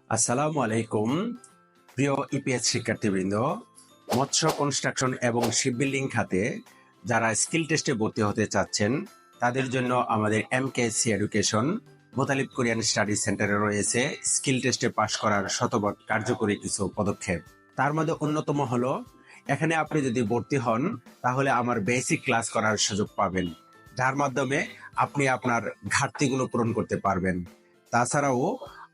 আসসালামু আলাইকুম। প্রিয় ইপিএস শিক্ষার্থীবৃন্দ, মৎস্য কনস্ট্রাকশন এবং শিপবিল্ডিং খাতে যারা স্কিল টেস্টে ভর্তি হতে চাচ্ছেন তাদের জন্য আমাদের এমকেএসসি এডুকেশন মোতালিব কোরিয়ান স্টাডি সেন্টারে রয়েছে স্কিল টেস্টে পাশ করার শতভাগ কার্যকরী কিছু পদক্ষেপ। তার মধ্যে অন্যতম হলো, এখানে আপনি যদি ভর্তি হন তাহলে আমার বেসিক ক্লাস করার সুযোগ পাবেন, যার মাধ্যমে আপনি আপনার ঘাটতিগুলো পূরণ করতে পারবেন। তাছাড়াও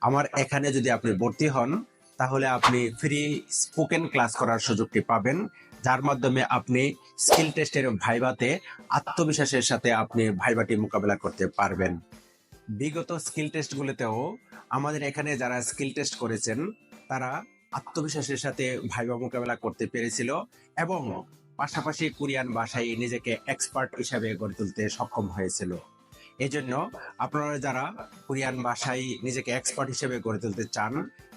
আমার এখানে যদি আপনি ভর্তি হন তাহলে আপনি ফ্রি স্পোকেন ক্লাস করার সুযোগটি পাবেন, যার মাধ্যমে আপনি স্কিল টেস্টের ভাইভাতে আত্মবিশ্বাসের সাথে আপনি ভাইভাটি মোকাবেলা করতে পারবেন। বিগত স্কিল টেস্টগুলোতেও আমাদের এখানে যারা স্কিল টেস্ট করেছেন তারা আত্মবিশ্বাসের সাথে ভাইভা মোকাবেলা করতে পেরেছিল এবং পাশাপাশি কোরিয়ান ভাষায় নিজেকে এক্সপার্ট হিসাবে গড়ে তুলতে সক্ষম হয়েছিল। এজন্য আপনারা যারা কোরিয়ান ভাষায় নিজেকে এক্সপার্ট হিসেবে গড়ে তুলতে চান,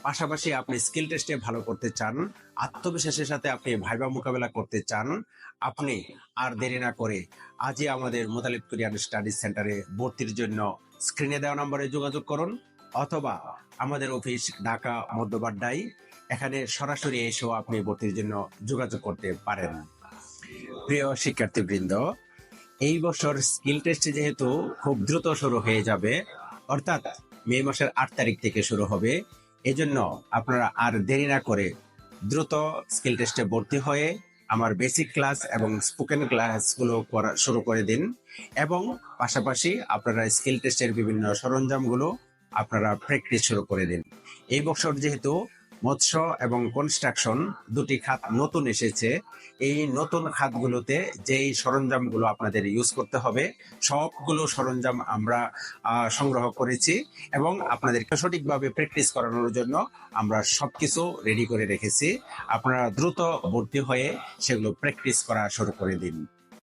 পাশাপাশি আপনি স্কিল টেস্টে ভালো করতে চান, আত্মবিশ্বাসের সাথে আপনি ভাইভা মোকাবেলা করতে চান, আপনি আর দেরি না করে আজই আমাদের মোতালিব কোরিয়ান স্টাডি সেন্টারে ভর্তির জন্য স্ক্রিনে দেওয়া নম্বরে যোগাযোগ করুন, অথবা আমাদের অফিস ঢাকা মধ্যবাড্ডায়, এখানে সরাসরি এসেও আপনি ভর্তির জন্য যোগাযোগ করতে পারেন। প্রিয় শিক্ষার্থীবৃন্দ, এই বছর স্কিল টেস্ট যেহেতু খুব দ্রুত শুরু হয়ে যাবে, অর্থাৎ মে মাসের 8 তারিখ থেকে শুরু হবে, এজন্য আপনারা আর দেরি না করে দ্রুত স্কিল টেস্টে ভর্তি হয়ে আমার বেসিক ক্লাস এবং স্পোকেন ক্লাসগুলো করা শুরু করে দিন, এবং পাশাপাশি আপনারা স্কিল টেস্টের বিভিন্ন সরঞ্জামগুলো আপনারা প্র্যাকটিস শুরু করে দিন। এই বছর যেহেতু মৎস্য এবং কনস্ট্রাকশন দুটি খাত নতুন এসেছে, এই নতুন খাতগুলোতে যেই সরঞ্জামগুলো আপনাদের ইউজ করতে হবে সবগুলো সরঞ্জাম আমরা সংগ্রহ করেছি এবং আপনাদেরকে সঠিকভাবে প্র্যাকটিস করানোর জন্য আমরা সবকিছু রেডি করে রেখেছি। আপনারা দ্রুত ভর্তি হয়ে সেগুলো প্র্যাকটিস করা শুরু করে দিন।